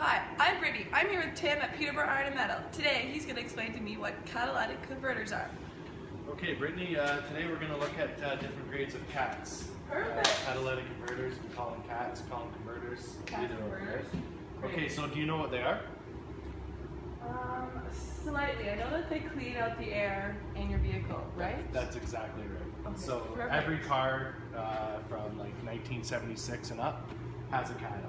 Hi, I'm Brittany. I'm here with Tim at Peterborough Iron and Metal. Today, he's going to explain to me what catalytic converters are. Okay, Brittany, today we're going to look at different grades of cats. Perfect. Catalytic converters, we call them cats, call them converters. Cat converters. Right? Okay, so do you know what they are? Slightly. I know that they clean out the air in your vehicle, right? That's exactly right. Okay, so perfect. every car from like 1976 and up has a cat on it.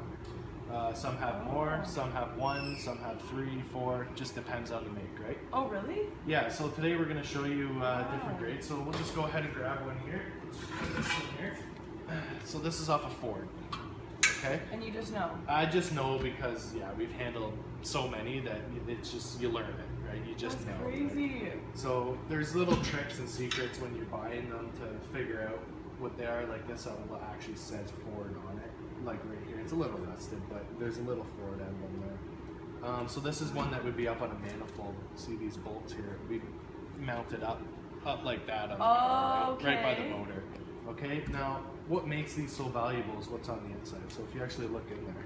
Some have more, some have one, some have 3, 4, just depends on the make, right? Oh, really? Yeah, so today we're going to show you different grades. So we'll just go ahead and grab one here. Let's just put this in here. So this is off a Ford. Okay. And you just know? I just know because, yeah, we've handled so many that it's just, you learn it, right? You just That's know. Crazy. Right? So there's little tricks and secrets when you're buying them to figure out what they are. Like this actually says Ford on it, like right here. It's a little rusted, but there's a little Ford emblem there. So this is one that would be up on a manifold. See these bolts here? We mounted up like that on the car, right by the motor. Okay, now what makes these so valuable is what's on the inside. So if you actually look in there.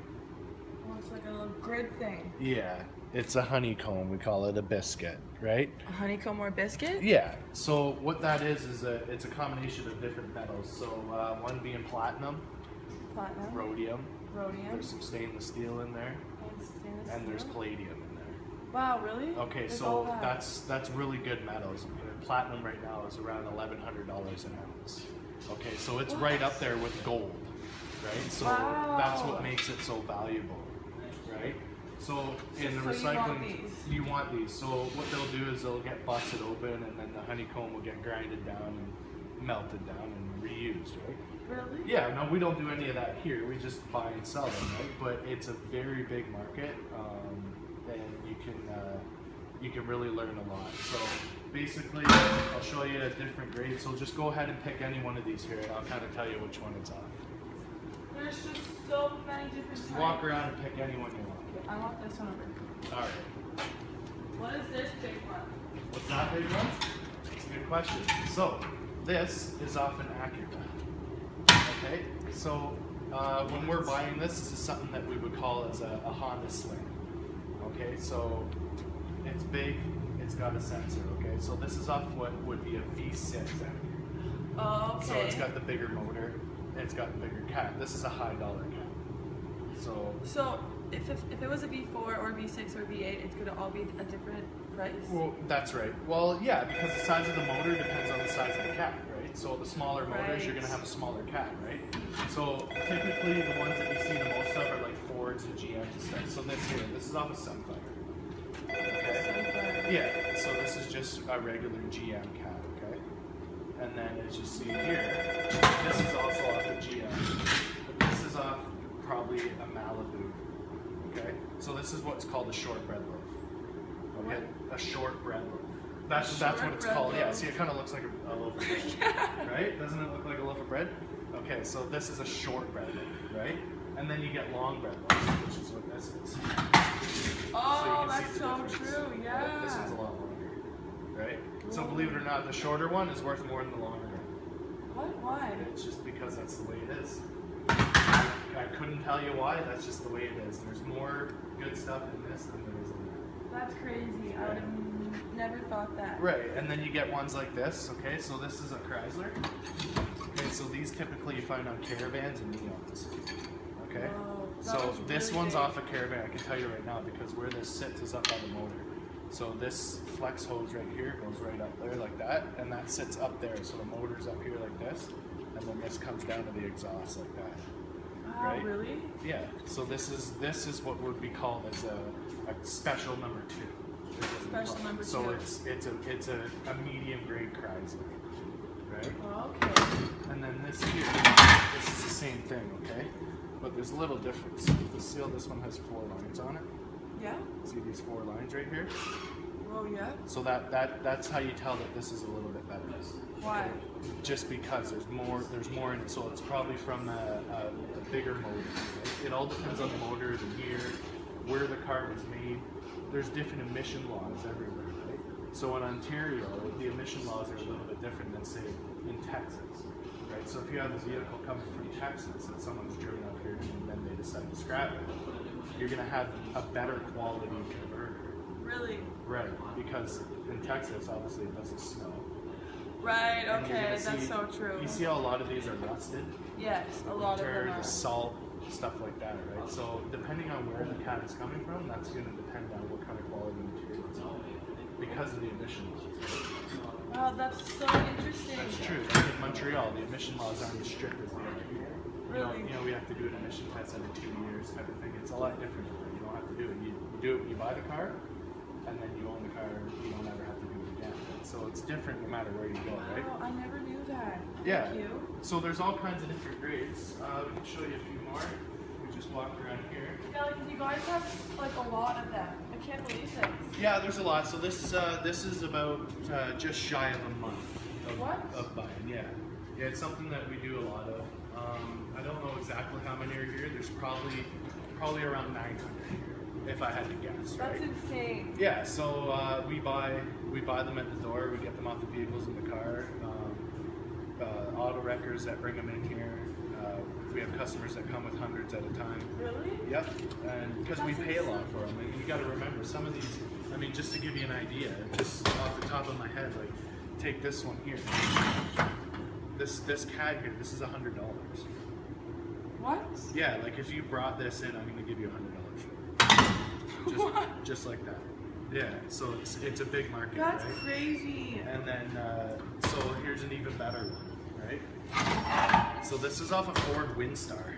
Well, it's like a little grid thing. Yeah, it's a honeycomb. We call it a biscuit, right? A honeycomb or biscuit? Yeah, so what that is it's a combination of different metals. So one being platinum, rhodium, there's some stainless steel in there, and there's palladium in there. Wow, really? Okay, There's so that's really good metals. Platinum right now is around $1,100 an ounce. Okay, so it's right up there with gold, right? So that's what makes it so valuable, right? So in the recycling, you want these. So what they'll do is they'll get busted open, and then the honeycomb will get grinded down and melted down and reused, right? Really? Yeah, no, we don't do any of that here. We just buy and sell them, right? But it's a very big market, and you can really learn a lot. So basically, I'll show you a different grade. So just go ahead and pick any one of these here, and I'll kind of tell you which one it's on. There's just so many different types. Walk around and pick any one you want. I want this one over. All right. What is this big one? What's that big one? That's a good question. So this is off an Acura. Okay. So when we're buying this is something that we would call as a Honda Sling. Okay. So it's big. It's got a sensor. Okay. So this is off what would be a V6 Acura. Oh, okay. So it's got the bigger motor. It's got the bigger cat. This is a high dollar cat. So if it was a V4 or V6 or V8, it's going to all be a different price? Well, that's right. Well, yeah, because the size of the motor depends on the size of the cat, right? So the smaller motors, you're going to have a smaller cat, right? So typically the ones that you see the most of are like Fords and GMs and stuff. So this is off a Sunfire. Okay. Yeah, so this is just a regular GM cat, okay? And then as you see here, this is also off a GM. But this is off probably a Malibu. Okay, so this is what's called a shortbread loaf. Okay, a shortbread loaf. That's what it's called. Yeah, see, it kind of looks like a loaf of bread, right? Doesn't it look like a loaf of bread? Okay, so this is a shortbread loaf, right? And then you get long bread loaves, which is what this is. Oh, so that's so true. Yeah. This one's a lot longer, right? So believe it or not, the shorter one is worth more than the longer one. What? Why? It's just because that's the way it is. I couldn't tell you why, that's just the way it is. There's more good stuff in this than there is in that. That's crazy. I would have never thought that. Right, and then you get ones like this, okay? So this is a Chrysler. Okay, so these typically you find on Caravans and Neons. Okay? Oh, so this really one's big. off a Caravan, I can tell you right now, because where this sits is up by the motor. So this flex hose right here goes right up there like that, and that sits up there. So the motor's up here like this, and then this comes down to the exhaust like that. Wow, right? really? Yeah. So this is what would be called as a special number 2. Special number 2. So it's a medium grade Chrysler, right? Oh, okay. And then this here, this is the same thing, okay? But there's a little difference. The seal, this one has 4 lines on it. Yeah. See these 4 lines right here? Oh yeah. So that's how you tell that this is a little bit better. Why? Just because there's more in it. So it's probably from a bigger motor. Right? It all depends on the motor, the year, where the car was made. There's different emission laws everywhere, right? So in Ontario, the emission laws are a little bit different than say in Texas, right? So if you have a vehicle coming from Texas and someone's driven up here and then they decide to scrap it, you're gonna have a better quality converter. Really? Right, because in Texas, obviously, it doesn't snow. Right, And you're okay, gonna that's see- so true. You see how a lot of these are rusted? Yes, a lot of them Dirt, are. salt, stuff like that, right? So depending on where the cat is coming from, that's going to depend on what kind of quality materials because of the emission laws. Wow, that's so interesting. That's true. Like in Montreal, the emission laws aren't as strict as they are here. Really? You know, we have to do an emission test every 2 years type of thing. It's a lot different. You don't have to do it. You do it when you buy the car, and then you own the car. You don't ever have to do it again. So it's different no matter where you go, right? Wow, I never knew that. Yeah. Thank you. So there's all kinds of different grades. We can show you a few more. We just walk around here. Yeah, like you guys have like a lot of them. I can't believe this. Yeah, there's a lot. So this is about just shy of a month of buying. Yeah, it's something that we do a lot of. I don't know exactly how many are here. There's probably around 900 here, if I had to guess. That's Right? insane. Yeah. So we buy them at the door. We get them off the vehicles in the car. Auto wreckers that bring them in here. We have customers that come with hundreds at a time. Really? Yep, and because we pay a lot for them, and you got to remember some of these. I mean, just to give you an idea, just off the top of my head, like take this one here. This cat here, this is $100. What? Yeah, like if you brought this in, I'm gonna give you $100 for it. What? Just like that. Yeah, so it's a big market, That's right? crazy. And then, so here's an even better one, right? So this is off a Ford Windstar.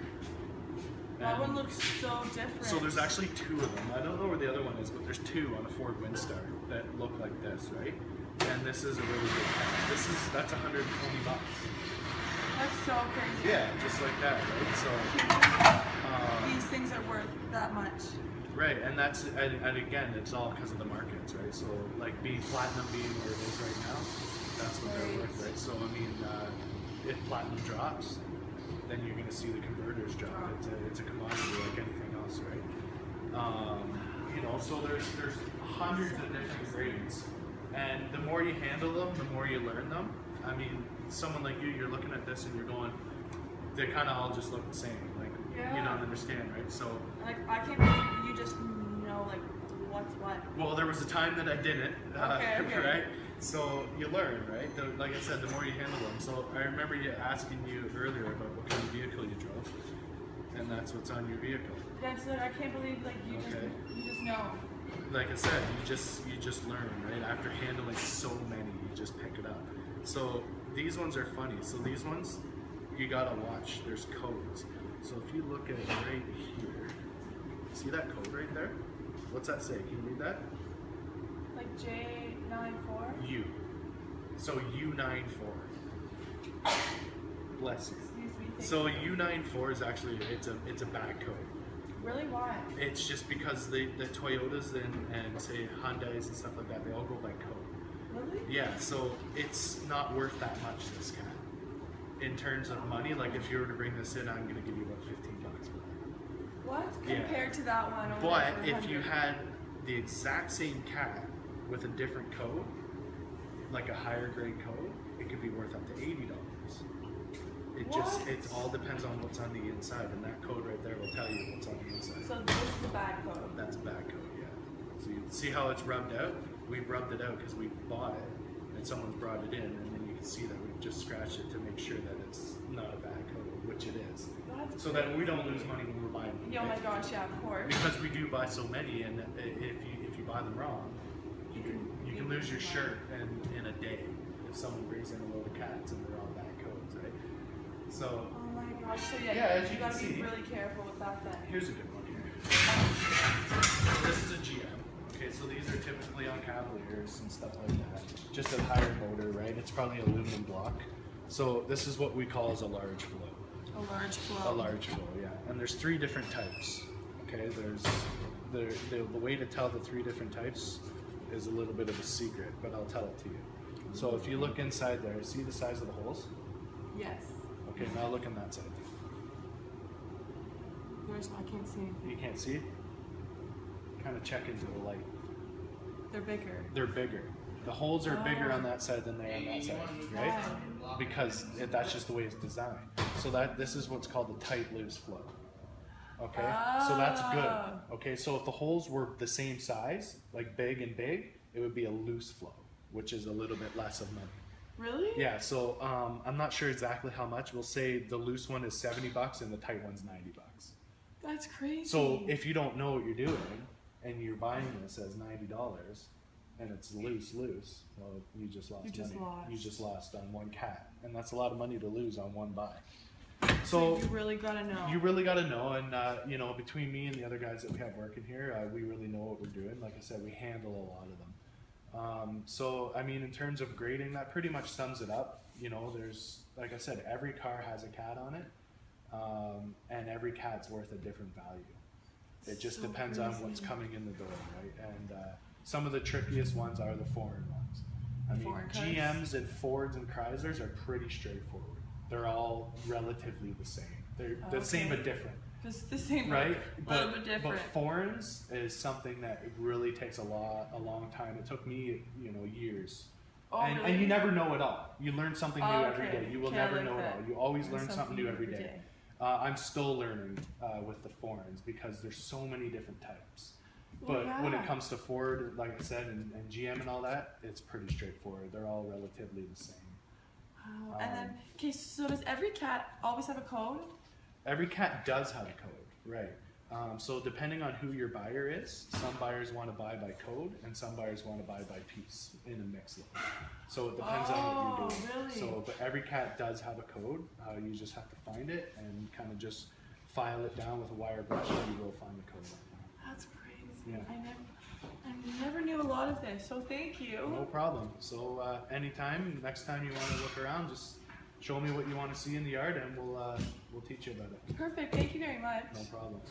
That And one looks so different. so there's actually two of them. I don't know where the other one is, but there's two on a Ford Windstar that look like this, right? And this is a really good cat. That's $120. That's so crazy. Yeah, just like that, right? So These things are worth that much. right, and again, it's all because of the markets, right? So like platinum being where it is right now, that's what they're worth, right? So I mean, if platinum drops, then you're going to see the converters drop. It's a commodity like anything else, right? You know, so there's hundreds of different grades, and the more you handle them, the more you learn them. I mean, someone like you're looking at this and you're going, they kind of all just look the same. Like you don't understand, right? So like I can't believe you just know like what's what. well, there was a time that I didn't, Okay. right? So you learn, right? Like I said, the more you handle them. So I remember asking you earlier about what kind of vehicle you drove, and that's what's on your vehicle. That's it. I can't believe like you just know. Like I said, you just learn, right? After handling so many, you just pick it up. So these ones are funny. So these ones, you gotta watch. There's codes. So if you look at it right here, see that code right there? What's that say? Can you read that? Like J94. U. So U94. Bless you. Excuse me. So U94 is actually it's a bad code. Really? Why? It's just because the Toyotas and say Hyundais and stuff like that, they all go by code. Really? Yeah, so it's not worth that much, this cat. In terms of money, like if you were to bring this in, I'm gonna give you about $15 for that. What? Yeah. Compared to that one. over But there for if you 100. had the exact same cat with a different code, like a higher grade code, it could be worth up to $80. It all depends on what's on the inside, and that code right there will tell you what's on the inside. So this is a bad code. That's a bad code, yeah. So you see how it's rubbed out? We've rubbed it out because we bought it, and someone's brought it in, and then you can see that we've just scratched it to make sure that it's not a bad code, which it is. That's So that we don't lose money when we're buying them. Oh my right? gosh, yeah, of course. Because we do buy so many, and if you buy them wrong, you can lose your shirt in a day if someone brings in a load of cats and they're all bad codes, right? So Oh my gosh, so Yeah, as you you can gotta see. be really careful with that then. here's a good one here. So this is a GM. Okay, so these are typically on Cavaliers and stuff like that. Just a higher motor, right? It's probably aluminum block. So this is what we call as a large flow. A large flow. A large flow, yeah. And there's 3 different types. Okay, the way to tell the 3 different types is a little bit of a secret, but I'll tell it to you. So if you look inside there, see the size of the holes? Yes. Okay, now look on that side. I can't see anything. You can't see? Kind of check into the light. They're bigger. They're bigger. The holes are bigger on that side than they are on that side, right? Because that's just the way it's designed. So this is what's called the tight loose flow. Okay, so that's good. Okay, so if the holes were the same size, like big and big, it would be a loose flow, which is a little bit less of money. Really? Yeah, so I'm not sure exactly how much. We'll say the loose one is $70 and the tight one's $90. That's crazy. So if you don't know what you're doing and you're buying this as $90 and it's loose, well, you just lost money. You just lost on one cat, and that's a lot of money to lose on one buy. So you really gotta know. You really gotta know, and you know, between me and the other guys that we have working here, we really know what we're doing. Like I said, we handle a lot of them. So I mean, in terms of grading, that pretty much sums it up. You know, there's, like I said, every car has a cat on it, and every cat's worth a different value. It just depends on what's coming in the door, right? And some of the trickiest ones are the foreign ones. I mean, GMs and Fords and Chryslers are pretty straightforward. They're all relatively the same. They're the same but different. Just the same, right? A little bit different. But foreigns is something that really takes a long time. It took me, you know, years. Oh, and, really? and you never know it all. You learn something new every day. You will never know it all. You always learn something new every day. I'm still learning with the foreigns because there's so many different types. But when it comes to Ford, like I said, and GM and all that, it's pretty straightforward. They're all relatively the same. Wow. And then, okay, so does every cat always have a code? Every cat does have a code, right. So depending on who your buyer is, some buyers want to buy by code and some buyers want to buy by piece in a mix load. So it depends on what you're doing. Really? So, but every cat does have a code. You just have to find it and kind of just file it down with a wire brush and you will find the code. That's crazy. Yeah. I never knew a lot of this, so thank you. No problem. So anytime, next time you want to look around, just show me what you want to see in the yard and we'll teach you about it. Perfect. Thank you very much. No problem.